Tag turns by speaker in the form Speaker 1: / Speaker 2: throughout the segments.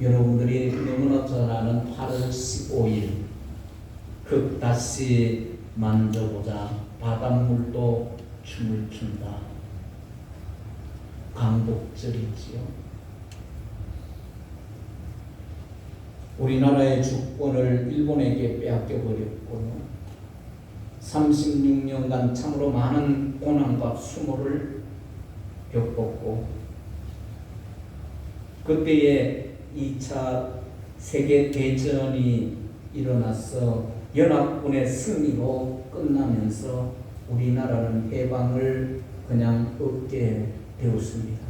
Speaker 1: 여러분들이 너무나 잘 아는 8월 15일 다시 만져보자 바닷물도 춤을 춘다. 광복절이지요. 우리나라의 주권을 일본에게 빼앗겨버렸고 36년간 참으로 많은 고난과 수모를 겪었고 그때에 2차 세계대전이 일어나서 연합군의 승리로 끝나면서 우리나라는 해방을 그냥 얻게 되었습니다.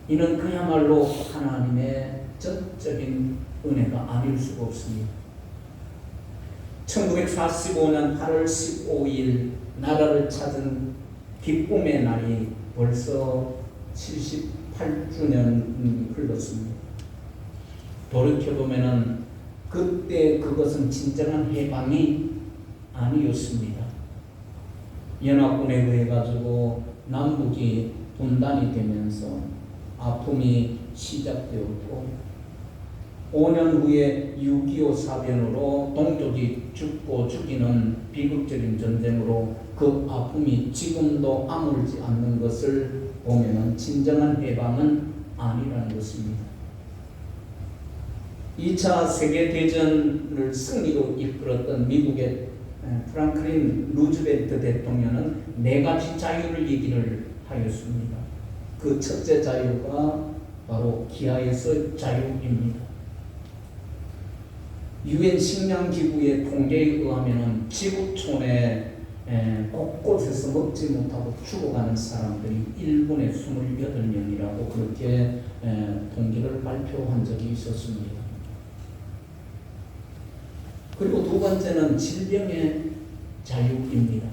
Speaker 1: 이는 그야말로 하나님의 전적인 은혜가 아닐 수가 없습니다. 1945년 8월 15일 나라를 찾은 기쁨의 날이 벌써 78주년이 흘렀습니다. 돌이켜보면 그때 그것은 진정한 해방이 아니었습니다. 연합군에 의해 가지고 남북이 분단이 되면서 아픔이 시작되었고 5년 후에 6.25 사변으로 동족이 죽고 죽이는 비극적인 전쟁으로 그 아픔이 지금도 아물지 않는 것을 보면 진정한 해방은 아니라는 것입니다. 2차 세계대전을 승리로 이끌었던 미국의 프랑클린 루즈벨트 대통령은 4가지 자유를 얘기를 하였습니다. 그 첫째 자유가 바로 기아에서 자유입니다. 유엔 식량기구의 통계에 의하면 지구촌에 곳곳에서 먹지 못하고 죽어가는 사람들이 1분에 28명이라고 그렇게 통계를 발표한 적이 있었습니다. 그리고 두 번째는 질병의 자유입니다.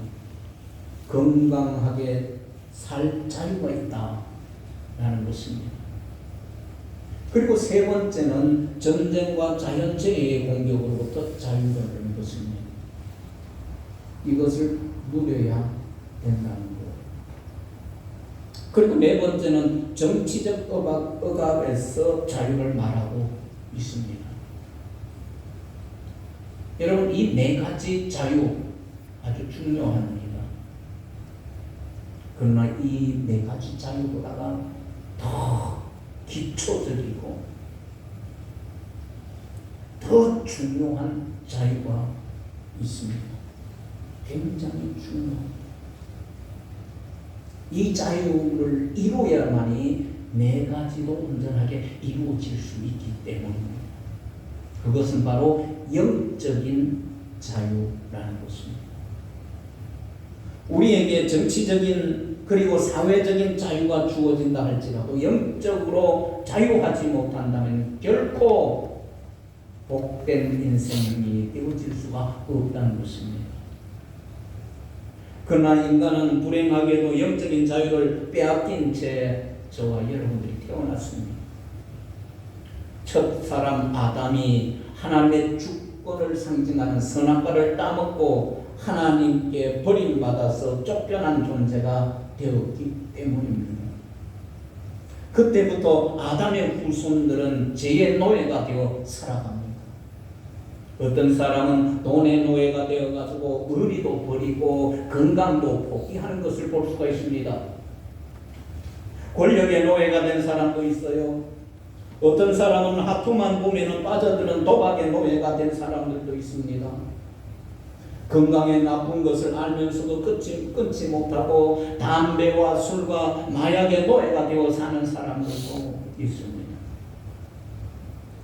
Speaker 1: 건강하게 살 자유가 있다라는 것입니다. 그리고 세 번째는 전쟁과 자연재해의 공격으로부터 자유를 얻는 것입니다. 이것을 누려야 된다는 거예요. 그리고 네 번째는 정치적 억압에서 자유를 말하고 있습니다. 여러분, 이 4가지 자유 아주 중요합니다. 그러나 이 4가지 자유보다가 더 기초적이고 더 중요한 자유가 있습니다. 굉장히 중요합니다. 이 자유를 이루어야만이 4가지도 온전하게 이루어질 수 있기 때문입니다. 그것은 바로 영적인 자유라는 것입니다. 우리에게 정치적인 그리고 사회적인 자유가 주어진다 할지라도 영적으로 자유하지 못한다면 결코 복된 인생이 되어질 수가 없다는 것입니다. 그러나 인간은 불행하게도 영적인 자유를 빼앗긴 채 저와 여러분들이 태어났습니다. 첫 사람 아담이 하나님의 주권을 상징하는 선악과를 따먹고 하나님께 버림받아서 쫓겨난 존재가 되었기 때문입니다. 그때부터 아담의 후손들은 죄의 노예가 되어 살아갑니다. 어떤 사람은 돈의 노예가 되어가지고 의리도 버리고 건강도 포기하는 것을 볼 수가 있습니다. 권력의 노예가 된 사람도 있어요. 어떤 사람은 하프만 보면 빠져드는 도박의 노예가 된 사람들도 있습니다. 건강에 나쁜 것을 알면서도 끊지 못하고 담배와 술과 마약의 노예가 되어 사는 사람들도 있습니다.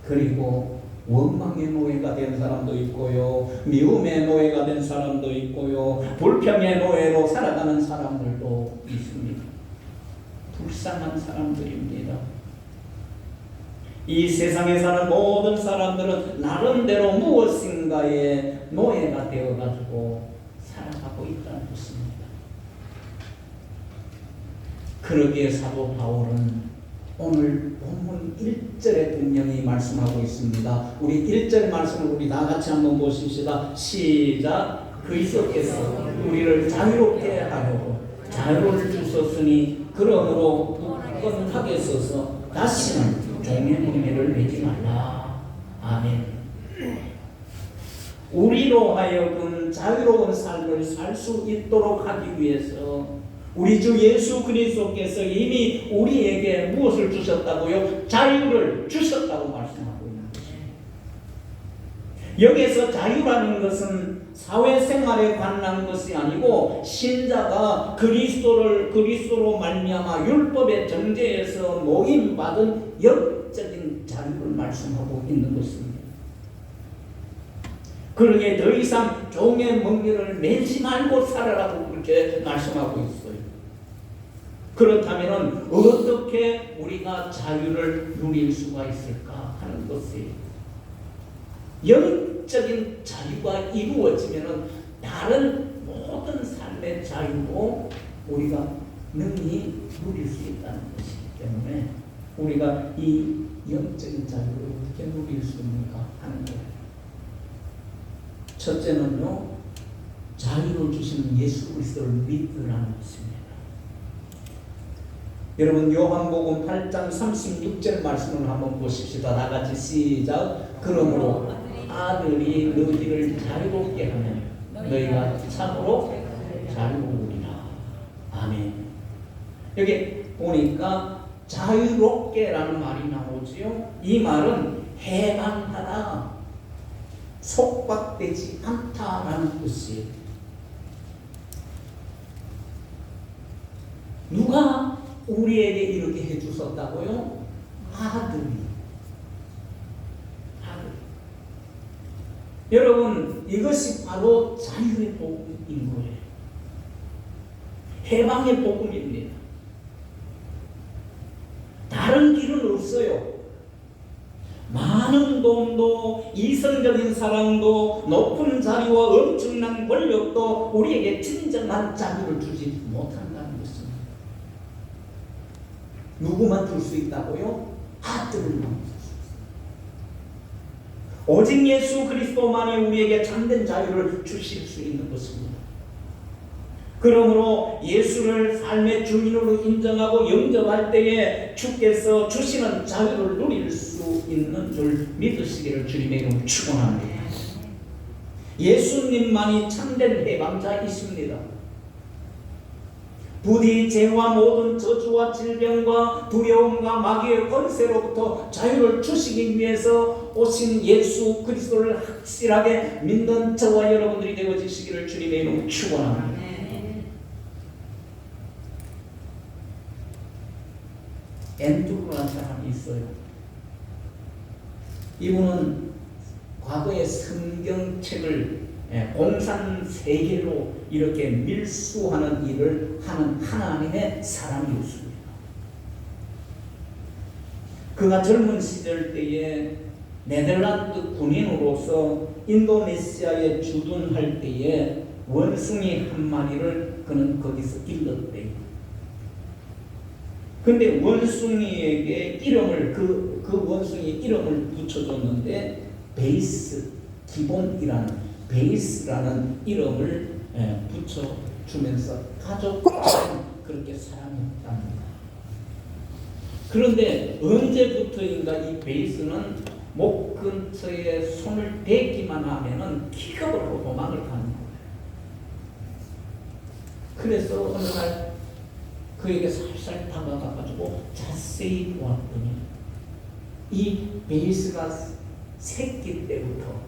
Speaker 1: 그리고 원망의 노예가 된 사람도 있고요, 미움의 노예가 된 사람도 있고요, 불평의 노예로 살아가는 사람들도 있습니다. 불쌍한 사람들입니다. 이 세상에 사는 모든 사람들은 나름대로 무엇인가의 노예가 되어가지고 살아가고 있다는 것입니다. 그러기에 사도 바울은 오늘 본문 1절에 분명히 말씀하고 있습니다. 우리 1절 말씀을 우리 다 같이 한번 보십시다. 시작. 그리스도께서 우리를 자유롭게 하려고 자유를 주셨으니 그러므로 굳건하게 서서 다시는 종의 문매를 매지 말라. 아멘. 우리로 하여금 자유로운 삶을 살 수 있도록 하기 위해서 우리 주 예수 그리스도께서 이미 우리에게 무엇을 주셨다고요? 자유를 주셨다고 말씀하고 있는 것입니다. 여기에서 자유라는 것은 사회생활에 관한 것이 아니고 신자가 그리스도로 말미암아 율법의 정죄에서 모임받은 영적인 자유를 말씀하고 있는 것입니다. 그러기에 더 이상 종의 멍에를 매지 말고 살아라고 그렇게 말씀하고 있어요. 그렇다면 어떻게 우리가 자유를 누릴 수가 있을까 하는 것이 영적인 자유가 이루어지면 다른 모든 삶의 자유도 우리가 능히 누릴 수 있다는 것이기 때문에 우리가 이 영적인 자유를 어떻게 누릴 수 있는가 하는 거예요. 첫째는요, 자유를 주시는 예수 그리스도를 믿으라는 것입니다. 여러분 요한복음 8장 36절 말씀을 한번 보십시다. 다같이 시작. 그러므로 아들이 너희를 자유롭게 하면 너희가 참으로 자유로우리라. 아멘. 여기 보니까 자유롭게라는 말이 나오지요. 이 말은 해방하다, 속박되지 않다라는 뜻이에요. 누가 우리에게 이렇게 해주셨다고요? 아들이. 여러분, 이것이 바로 자유의 복음인 거예요. 해방의 복음입니다. 다른 길은 없어요. 많은 돈도, 이성적인 사랑도, 높은 자리와 엄청난 권력도 우리에게 진정한 자유를 주지 못한다는 것입니다. 누구만 줄 수 있다고요? 아들만 줄 수 있어요. 오직 예수 그리스도만이 우리에게 참된 자유를 주실 수 있는 것입니다. 그러므로 예수를 삶의 주인으로 인정하고 영접할 때에 주께서 주시는 자유를 누릴 수 있는 줄 믿으시기를 주님의 이름으로 축원합니다. 예수님만이 참된 해방자이십니다. 부디 죄와 모든 저주와 질병과 두려움과 마귀의 권세로부터 자유를 주시기 위해서 오신 예수 그리스도를 확실하게 믿는 저와 여러분들이 되어지시기를 주님의 이름으로 축원합니다. 앤드루라는 사람이 있어요. 이분은 과거의 성경책을 공산 세계로 이렇게 밀수하는 일을 하는 하나님의 사람이었습니다. 그가 젊은 시절 때에 네덜란드 군인으로서 인도네시아에 주둔할 때에 원숭이 한 마리를 그는 거기서 길렀대요. 근데 원숭이에게 이름을 그 원숭이 이름을 붙여줬는데 베이스, 기본이라는 베이스라는 이름을 붙여주면서 가족처럼 그렇게 사랑했답니다. 그런데 언제부터인가 이 베이스는 목 근처에 손을 대기만 하면은 기겁을 하고 도망을 가는 거예요. 그래서 어느 날 그에게 살살 다가가가지고 자세히 보았더니 이 베이스가 새끼 때부터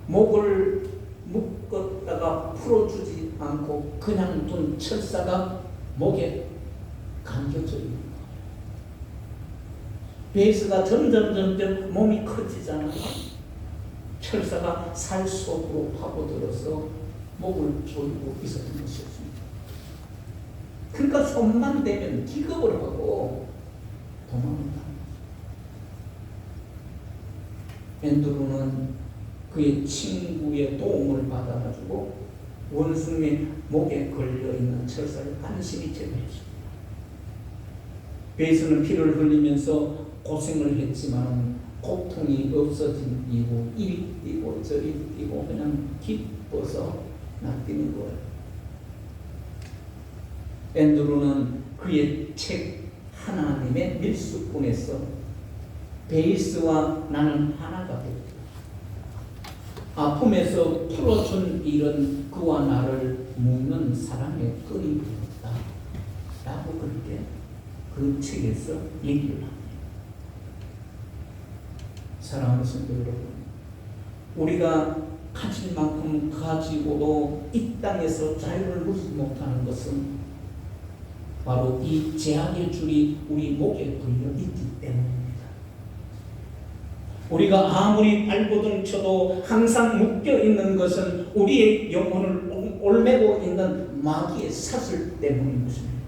Speaker 1: 목을 묶었다가 풀어주지 않고 그냥 둔 철사가 목에 감겨져 있는 거예요. 베이스가 점점 몸이 커지잖아요. 철사가 살 속으로 파고들어서 목을 조이고 있었던 것이었습니다. 그러니까 손만 대면 기겁을 하고 도망을 갑니다. 앤드루는 그의 친구의 도움을 받아가지고 원숭이 목에 걸려있는 철사를 간신히 제거했습니다. 베이스는 피를 흘리면서 고생을 했지만 고통이 없어진 이후 이리 뛰고 저리 뛰고 그냥 기뻐서 날뛰는 거예요. 앤드루는 그의 책 하나님의 밀수꾼에서 베이스와 나는 하나가 되고 아픔에서 풀어준 일은 그와 나를 묶는 사랑의 끈이 되었다 라고 그렇게 그 책에서 얘기를 합니다. 사랑하는 성도 여러분, 우리가 가질 만큼 가지고도 이 땅에서 자유를 누리지 못하는 것은 바로 이 제약의 줄이 우리 목에 걸려 있기 때문입니다. 우리가 아무리 발버둥 쳐도 항상 묶여 있는 것은 우리의 영혼을 올매고 있는 마귀의 사슬 때문인 것입니다.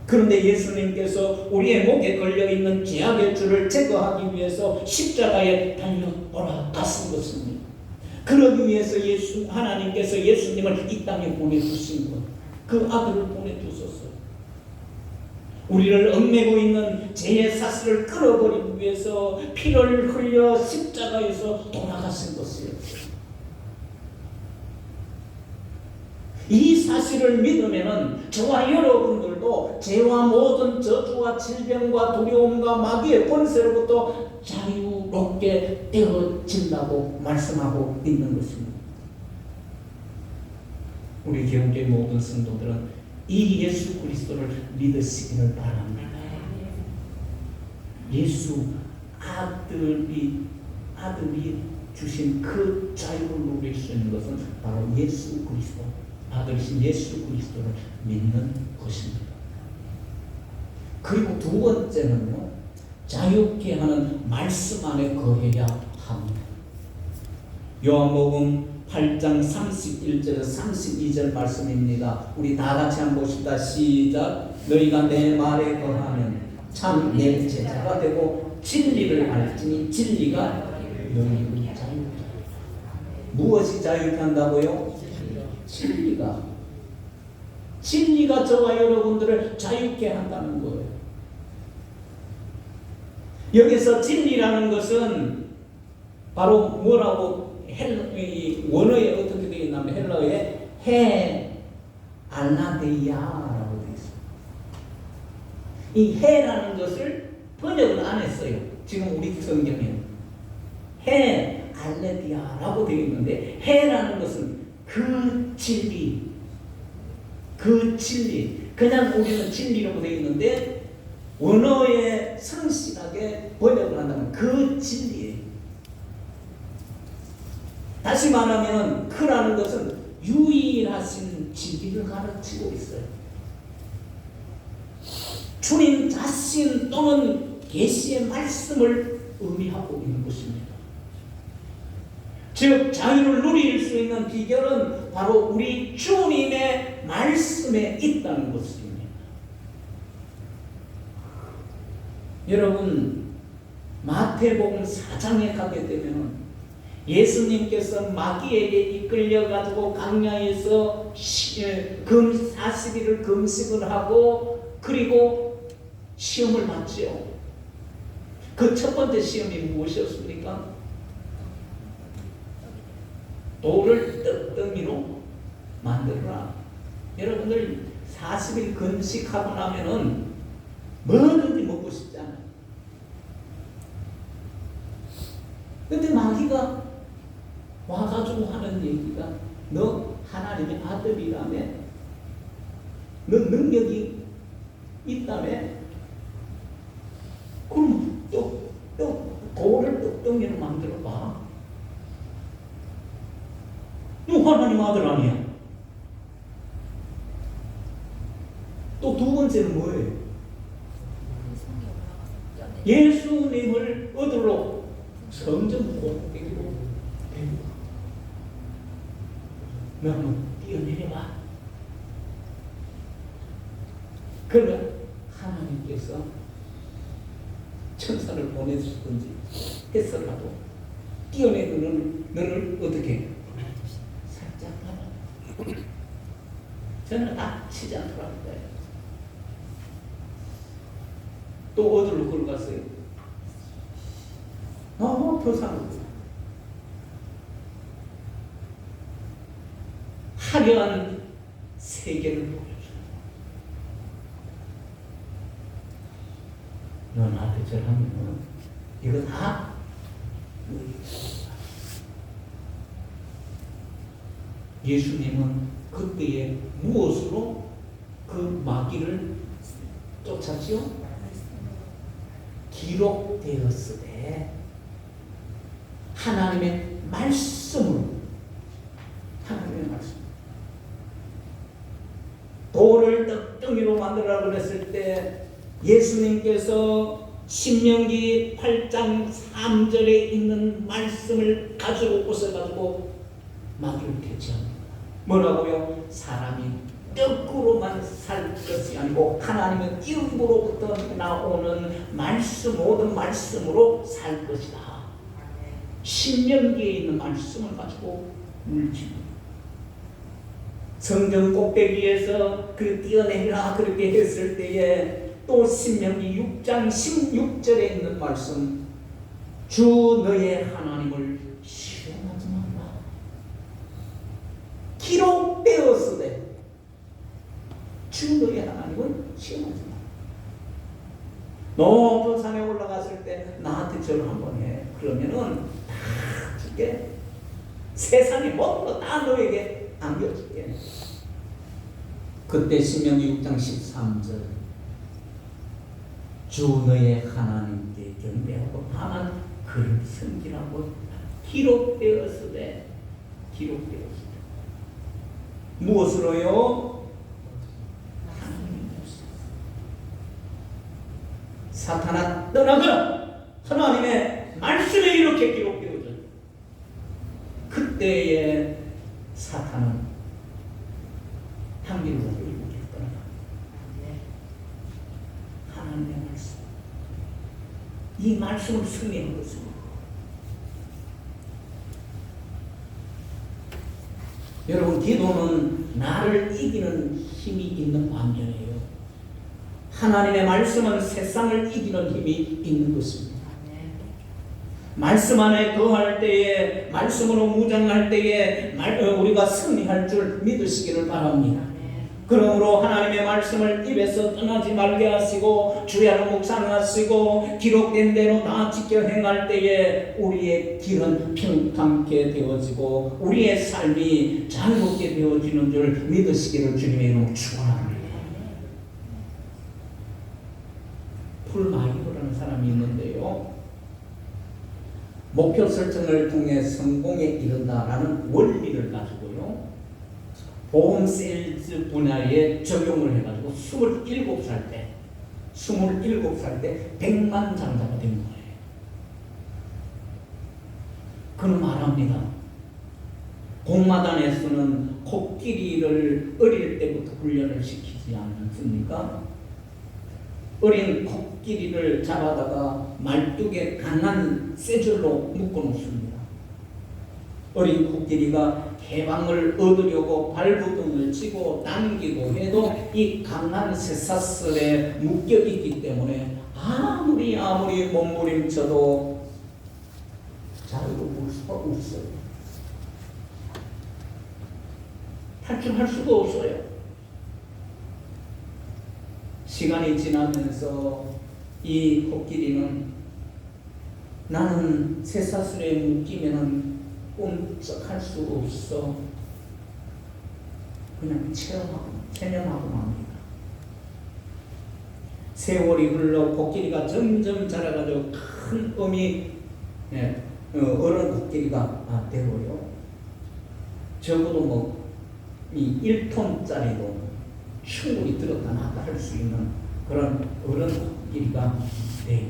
Speaker 1: 그런데 예수님께서 우리의 목에 걸려있는 죄악의 줄을 제거하기 위해서 십자가에 달려 돌아가신 것입니다. 그러기 위해서 하나님께서 예수님을 이 땅에 보내주신 것, 그 아들을 보내주셨어요. 우리를 얽매고 있는 죄의 사슬을 끊어버리기 위해서 피를 흘려 십자가에서 돌아가신 것이에요. 이 사실을 믿으면은 저와 여러분들도 죄와 모든 저주와 질병과 두려움과 마귀의 권세로부터 자유롭게 되어진다고 말씀하고 있는 것입니다. 우리 교회 모든 성도들은 이 예수 그리스도를 믿으시기를 바랍니다. 예수 아들이 주신 그 자유를 누릴 수 있는 것은 바로 예수 그리스도, 아들이신 예수 그리스도를 믿는 것입니다. 그리고 두 번째는요, 자유케 하는 말씀 안에 거해야 합니다. 요한복음 8장 31절에서 32절 말씀입니다. 우리 다 같이 한번 봅시다. 시작. 너희가 내 말에 거하면 참 내 제자가 되고 진리를 알지니 진리가 너희를 자유케 한다. 무엇이 자유케 한다고요? 진리가 저와 여러분들을 자유케 한다는 거예요. 여기서 진리라는 것은 바로 뭐라고 원어에 어떻게 되어 있냐면 헬라어에 알라데이아라고 되어 있어요. 이 해라는 것을 번역을 안 했어요. 지금 우리 성경에 알레디아라고 되어 있는데 해라는 것은 그 진리, 그냥 우리는 진리라고 되어 있는데 원어에 성실하게 번역을 한다면 그 진리예요. 다시 말하면 그라는 것은 유일하신 진리를 가르치고 있어요. 주님 자신 또는 계시의 말씀을 의미하고 있는 것입니다. 즉 자유를 누릴 수 있는 비결은 바로 우리 주님의 말씀에 있다는 것입니다. 여러분, 마태복음 4장에 가게 되면 예수님께서 마귀에게 이끌려가지고 광야에서 금 40일을 금식을 하고 그리고 시험을 봤죠. 그 첫 번째 시험이 무엇이었습니까? 돌을 떡덩이로 만들어라. 여러분들 40일 금식하고 나면은 뭐든지 먹고 싶잖아요. 근데 마귀가 와가지고 하는 얘기가 너 하나님의 아들이라며, 너 능력이 있다며, 그럼 또 돌을 떡덩이로 만들어봐. 너 하나님 아들 아니야. 또 두 번째는 뭐예요? 예수님을 얻으러 성전 꼭대기로 너 한번 뛰어내려봐. 그러면 하나님께서 천사를 보내주든지 했어라도 뛰어내는 너를 어떻게 살짝 봐라. 저는 다치지 않더라는 거예요. 또 어디로 걸어갔어요? 더 산으로. 화려한 세계를 보여줘요. 너 나한테 절하면 이거 다 예수님은 그때에 무엇으로 그 마귀를 쫓았지요? 기록되었으되 하나님의 말씀으로, 하나님의 말씀. 돌을 떡덩이로 만들라고 그랬을 때 예수님께서 신명기 8장 3절에 있는 말씀을 가지고 오셔가지고 마귀를 퇴치합니다. 뭐라고요? 사람이 떡으로만 살 것이 아니고 하나님의 입으로부터 나오는 말씀, 모든 말씀으로 살 것이다. 신명기에 있는 말씀을 가지고 물집니다. 성전 꼭대기에서 그 띄어내리라 그렇게 했을 때에 또 신명기 6장 16절에 있는 말씀, 주 너의 하나님을 시험하지 말라. 기록되었으되 주 너의 하나님을 시험하지 말라. 높은 산에 올라갔을 때 나한테 절을 한번 해. 그러면은 다 줄게. 세상의 모든 거 다 너에게 안겨줄게. 그때 신명기 6장 13절, 주 너의 하나님께 경배하고 다만 그를 섬기라고 기록되었으되, 기록되었으되 무엇으로요? 하나님의 말씀. 사탄아 떠나거라. 하나님의 말씀에 이렇게 기록되어져. 그때에 사탄은 향기를 가지고 이렇게 떠나가. 하나님의 말씀, 이 말씀을 승리한 것입니다. 여러분, 기도는 나를 이기는 힘이 있는 반면이에요. 하나님의 말씀은 세상을 이기는 힘이 있는 것입니다. 말씀 안에 거할 때에, 말씀으로 무장할 때에 우리가 승리할 줄 믿으시기를 바랍니다. 그러므로 하나님의 말씀을 입에서 떠나지 말게 하시고 주야로 묵상하시고 기록된 대로 다 지켜 행할 때에 우리의 길은 평탄케 되어지고 우리의 삶이 자유롭게 되어지는 줄 믿으시기를 주님의 이름으로 축원합니다. 풀마이오라는 사람이 있는데요, 목표 설정을 통해 성공에 이른다라는 원리를 가지고요, 보험 세일즈 분야에 적용을 해가지고 27살 때 100만 장자가 된 거예요. 그는 말합니다. 공마단에서는 코끼리를 어릴 때부터 훈련을 시키지 않습니까? 어린 코끼리를 잡아다가 말뚝에 강한 쇠줄로 묶어놓습니다. 어린 코끼리가 해방을 얻으려고 발부둥을 치고 당기고 해도 이 강한 쇠사슬에 묶여있기 때문에 아무리 몸부림쳐도 자유로울 수가 없어요. 탈출할 수가 없어요. 시간이 지나면서 이 코끼리는 나는 쇠사슬에 묶이면은 꼼짝할 수 없어. 그냥 체념하고 맙니다. 세월이 흘러 코끼리가 점점 자라가지고 큰 어미, 어른 코끼리가 되고요. 적어도 이 1톤짜리도 충분히 들었다 놨다 할 수 있는 그런 어른 코끼리가 돼요.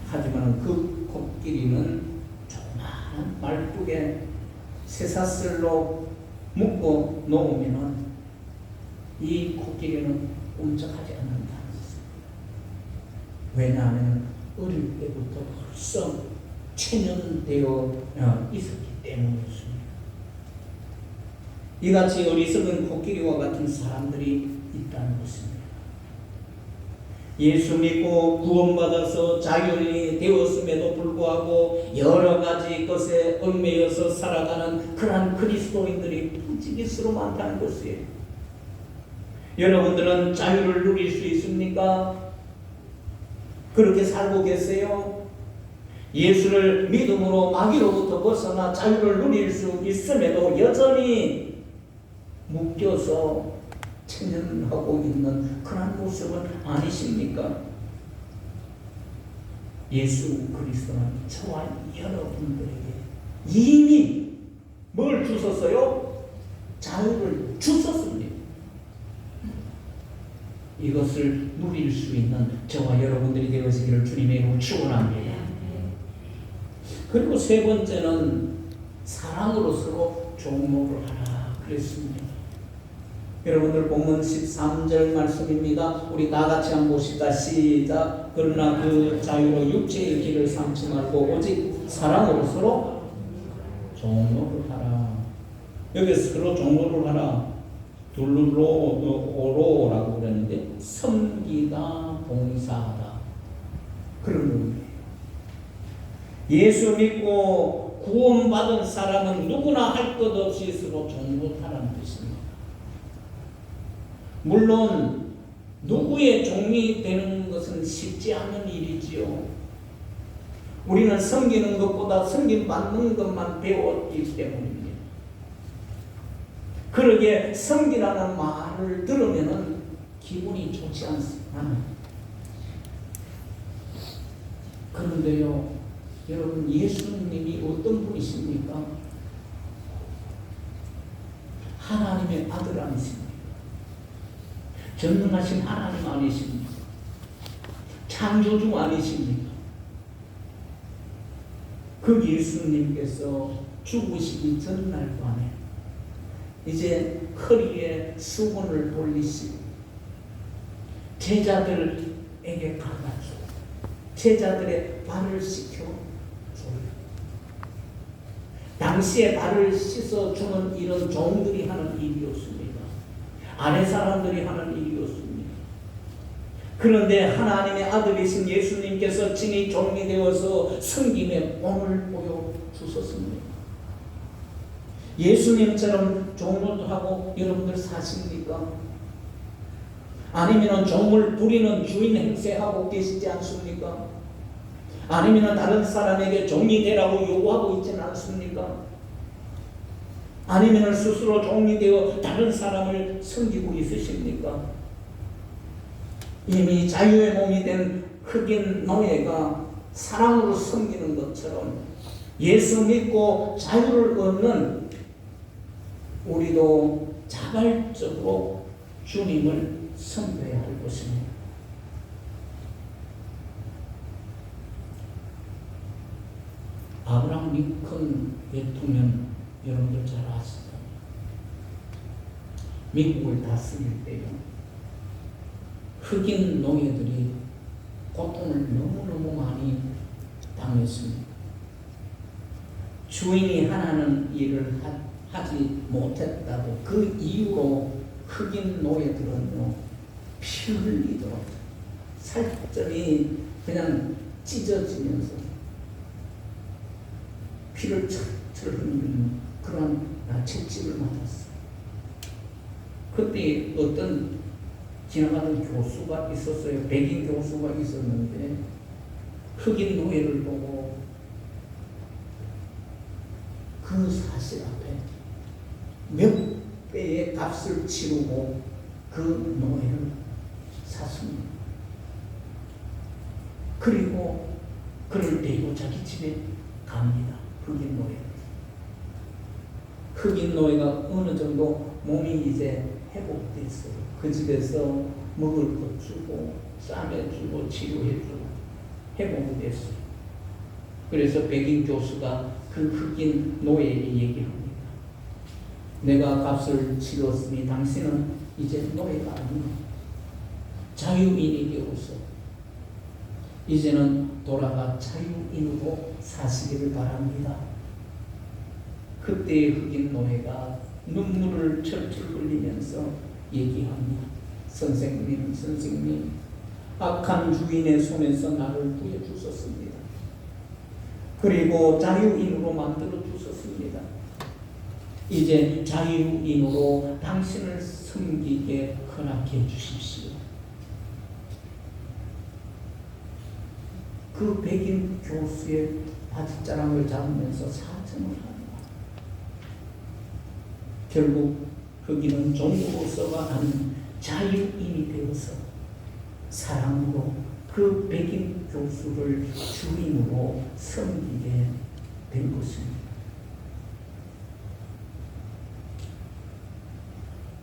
Speaker 1: 하지만 그 코끼리는 조그마한 말뚝에 쇠사슬로 묶어 놓으면은 이 코끼리는 꼼짝하지 않는다는 것입니다. 왜냐하면 어릴 때부터 벌써 체념되어 있었기 때문이었습니다. 이같이 어리석은 코끼리와 같은 사람들이 있다는 것입니다. 예수 믿고 구원받아서 자유인이 되었음에도 불구하고 여러 가지 것에 얽매여서 살아가는 그러한 그리스도인들이 부지기수로 많다는 것이에요. 여러분들은 자유를 누릴 수 있습니까? 그렇게 살고 계세요? 예수를 믿음으로 마귀로부터 벗어나 자유를 누릴 수 있음에도 여전히 묶여서 체념하고 있는 그런 모습은 아니십니까? 예수 그리스도는 저와 여러분들에게 이미 뭘 주셨어요? 자유를 주셨습니다. 이것을 누릴 수 있는 저와 여러분들이 되어지기를 주님의 이름으로 축원합니다. 그리고 세 번째는 사랑으로 서로 종목을 하라 그랬습니다. 여러분들 본문 13절 말씀입니다. 우리 다같이 한번 봅시다. 시작. 그러나 그 자유로 육체의 길을 삼지 말고 오직 사랑으로 서로 종로를 하라. 여기 서로 종로를 하라. 둘로라고 그러는데 섬기다 봉사하다 그런 의미예요. 예수 믿고 구원받은 사람은 누구나 할 것 없이 서로 종로하라는 뜻입니다. 물론 누구의 종이 되는 것은 쉽지 않은 일이지요. 우리는 섬기는 것보다 섬김받는 것만 배웠기 때문입니다. 그러게 섬기라는 말을 들으면 기분이 좋지 않습니다. 그런데요, 여러분 예수님이 어떤 분이십니까? 하나님의 아들 아니십니까? 전능하신 하나님 아니십니까? 창조주 아니십니까? 그 예수님께서 죽으시기 전날 밤에 이제 허리에 수건을 돌리시고 제자들에게 가가지고 제자들의 발을 씻겨줘요. 당시에 발을 씻어주는 일은 종들이 하는 일이었습니다. 아래 사람들이 하는 일이었습니다. 그런데 하나님의 아들이신 예수님께서 친히 종이 되어서 섬김의 본을 보여주셨습니다. 예수님처럼 종로도 하고 여러분들 사십니까? 아니면 종을 부리는 주인 행세하고 계시지 않습니까? 아니면 다른 사람에게 종이 되라고 요구하고 있지는 않습니까? 아니면 스스로 종이 되어 다른 사람을 섬기고 있으십니까? 이미 자유의 몸이 된 흑인 노예가 사랑으로 섬기는 것처럼 예수 믿고 자유를 얻는 우리도 자발적으로 주님을 섬겨야 할 것입니다. 아브라함 링컨 대통령 여러분들 잘 아시죠? 미국을 다스릴 때요, 흑인 노예들이 고통을 너무너무 많이 당했습니다. 주인이 하라는 일을 하지 못했다고 그 이유로 흑인 노예들은요, 피 흘리도록 살점이 그냥 찢어지면서 피를 철철 흘리는 그런 채찍을 맞았어요. 그때 어떤 지나가는 교수가 있었어요. 백인 교수가 있었는데 흑인 노예를 보고 그 사실 앞에 몇 배의 값을 치르고 그 노예를 샀습니다. 그리고 그를 데리고 자기 집에 갑니다. 흑인 노예. 흑인 노예가 어느 정도 몸이 이제 회복됐어요. 그 집에서 먹을 것 주고 싸매주고 치료해주고 회복이 됐어요. 그래서 백인 교수가 그 흑인 노예에게 얘기합니다. 내가 값을 치렀으니 당신은 이제 노예가 아니야. 자유인이 되어서 이제는 돌아가 자유인으로 사시기를 바랍니다. 그때 흑인 노예가 눈물을 철철 흘리면서 얘기합니다. 선생님, 악한 주인의 손에서 나를 구해주셨습니다. 그리고 자유인으로 만들어 주셨습니다. 이제 자유인으로 당신을 섬기게 허락해 주십시오. 그 백인 교수의 바지자랑을 잡으면서 사정을 하는 거야. 결국 거기는 종으로서가 아닌 자유인이 되어서 사랑으로 그 백인 교수를 주인으로 섬기게 된 것입니다.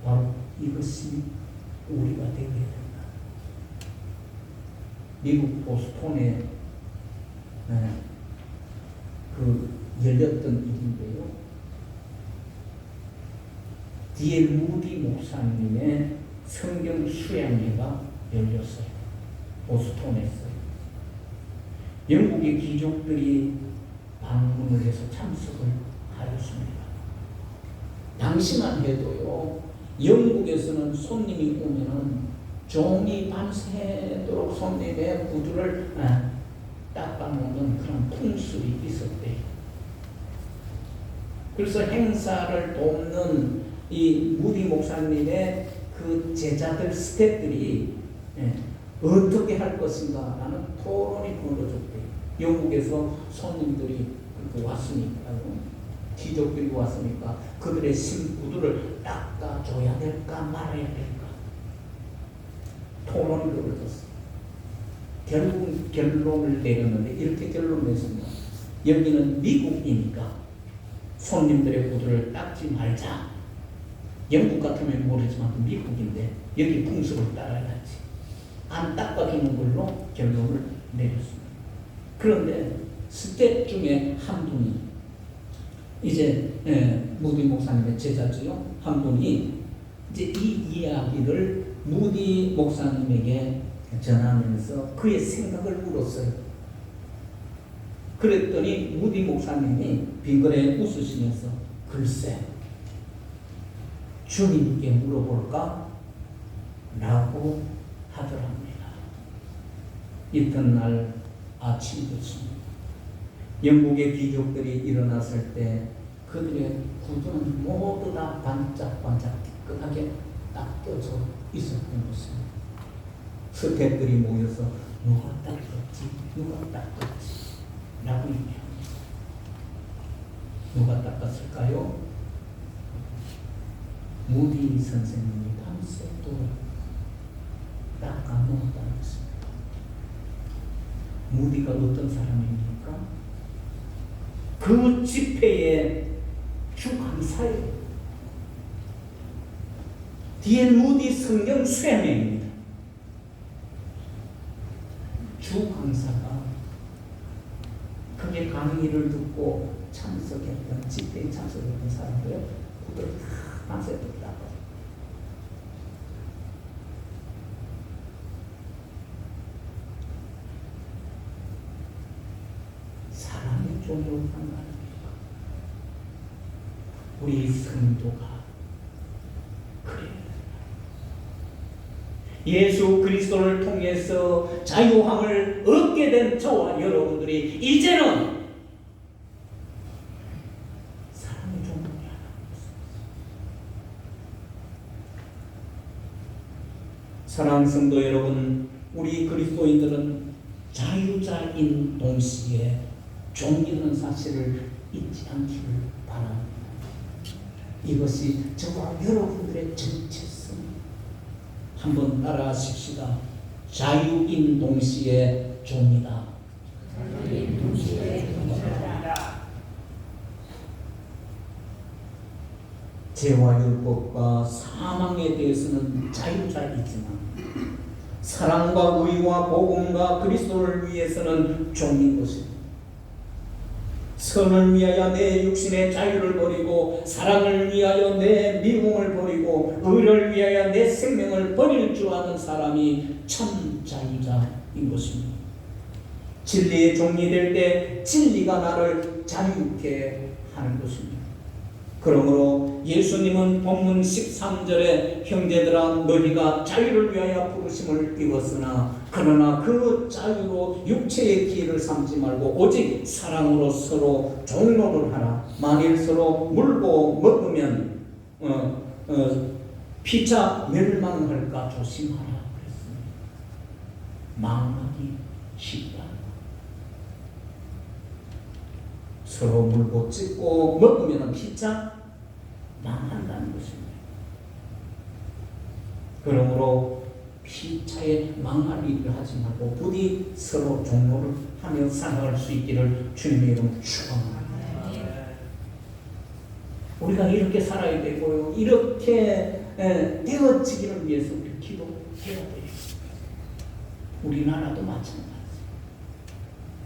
Speaker 1: 바로 이것이 우리가 되게 된다. 미국 보스턴에 열렸던 일인데요. D.L. 무디 목사님의 성경 수양회가 열렸어요. 보스턴에서요. 영국의 귀족들이 방문을 해서 참석을 하였습니다. 당시만 해도요, 영국에서는 손님이 오면은 종이 밤새도록 손님의 구두를 닦아놓는 그런 풍습이 있었대요. 그래서 행사를 돕는 이 무디 목사님의 그 제자들 스태프들이 어떻게 할 것인가 라는 토론이 벌어졌대요. 영국에서 손님들이 왔으니까요. 귀족들이 왔으니까 그들의 신구두를 닦아줘야 될까 말아야 될까 토론이 벌어졌어요. 결국 결론을 내렸는데 이렇게 결론을 냈습니다. 여기는 미국이니까 손님들의 구두를 닦지 말자. 영국 같으면 모르지만 미국인데 여기 풍습을 따라야지. 안 닦아주는 걸로 결론을 내렸습니다. 그런데 스텝 중에 한 분이 이제 무디 목사님의 제자지요. 한 분이 이제 이 이야기를 무디 목사님에게 전하면서 그의 생각을 물었어요. 그랬더니 무디 목사님이 빙그레 웃으시면서 글쎄 주님께 물어볼까? 라고 하더랍니다. 이튿날 아침이었습니다. 영국의 귀족들이 일어났을 때 그들의 구두는 모두 다 반짝반짝 뜨끈하게 닦여져 있었던 것입니다. 스태프들이 모여서 누가 닦았지? 누가 닦았지? 라고 얘기합니다. 누가 닦았을까요? 무디 선생님이 밤새도록 닦아놓았다는 것입니다. 무디가 어떤 사람입니까? 그 집회의 주강사예요. D.L. 무디 성경 수양회입니다. 주강사가 그게 강의를 듣고 참석했던 집회에 참석했던 사람들 그들 다 밤새도록 닦아요. 사람의 종으로 한가합니다. 우리 성도가 그래요. 예수 그리스도를 통해서 자유함을 얻게 된 저와 여러분들이 이제는 사람의 종으로 하는 것입니다. 사랑하는 성도 여러분, 우리 그리스도인들은 자유자인 동시에 종이라는 사실을 잊지 않기를 바랍니다. 이것이 저와 여러분들의 정체성입니다. 한번 따라하십시다. 자유인 동시에 종이다. 자유인 동시에 종이다. 죄와 율법과 사망에 대해서는 자유자이지만 사랑과 의와 복음과 그리스도를 위해서는 종인 것입니다. 선을 위하여 내 육신의 자유를 버리고 사랑을 위하여 내 미움을 버리고 의를 위하여 내 생명을 버릴 줄 아는 사람이 참 자유자인 것입니다. 진리의 종이 될 때 진리가 나를 자유케 하는 것입니다. 그러므로 예수님은 본문 13절에 형제들아 너희가 자유를 위하여 부르심을 입었으나 그러나 그 자유로 육체의 기회를 삼지 말고 오직 사랑으로 서로 종로를 하라. 만일 서로 물고 먹으면 피차 멸망할까 조심하라 그랬습니다. 망하기 쉽다. 서로 물고 찢고 먹으면 피차 망한다는 것입니다. 그러므로 피차에 망할 일을 하지 말고 부디 서로 종로를 하며 살아갈 수 있기를 주님의 이름으로 축원합니다. 우리가 이렇게 살아야 되고요. 이렇게 되어지기를 위해서 우리 기도해야 돼요. 우리나라도 마찬가지예요.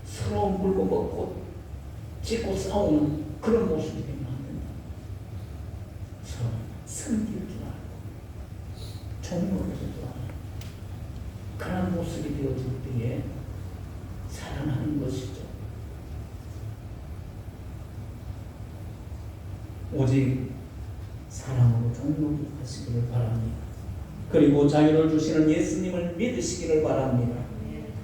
Speaker 1: 서로 물고 먹고 찢고 싸우는 그런 모습이 되면 안 된다. 서로 섬길 줄 알고 종로를 줄 알고 그런 모습이 되어질 때에 살아나는 것이죠. 오직 사랑으로 종로를 하시기를 바랍니다. 그리고 자유를 주시는 예수님을 믿으시기를 바랍니다.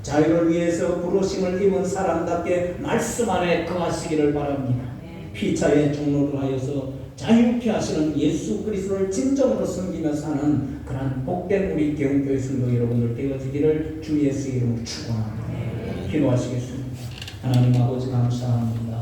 Speaker 1: 자유를 위해서 부르심을 입은 사람답게 말씀 안에 거하시기를 바랍니다. 피차의 종로를 하여서 자유케 하시는 예수 그리스도를 진정으로 섬기며 사는 그러한 복된 우리 개운교회 성도 여러분들 되어지기를 주 예수의 이름으로 축원합니다. 기도하시겠습니다. 하나님 아버지 감사합니다.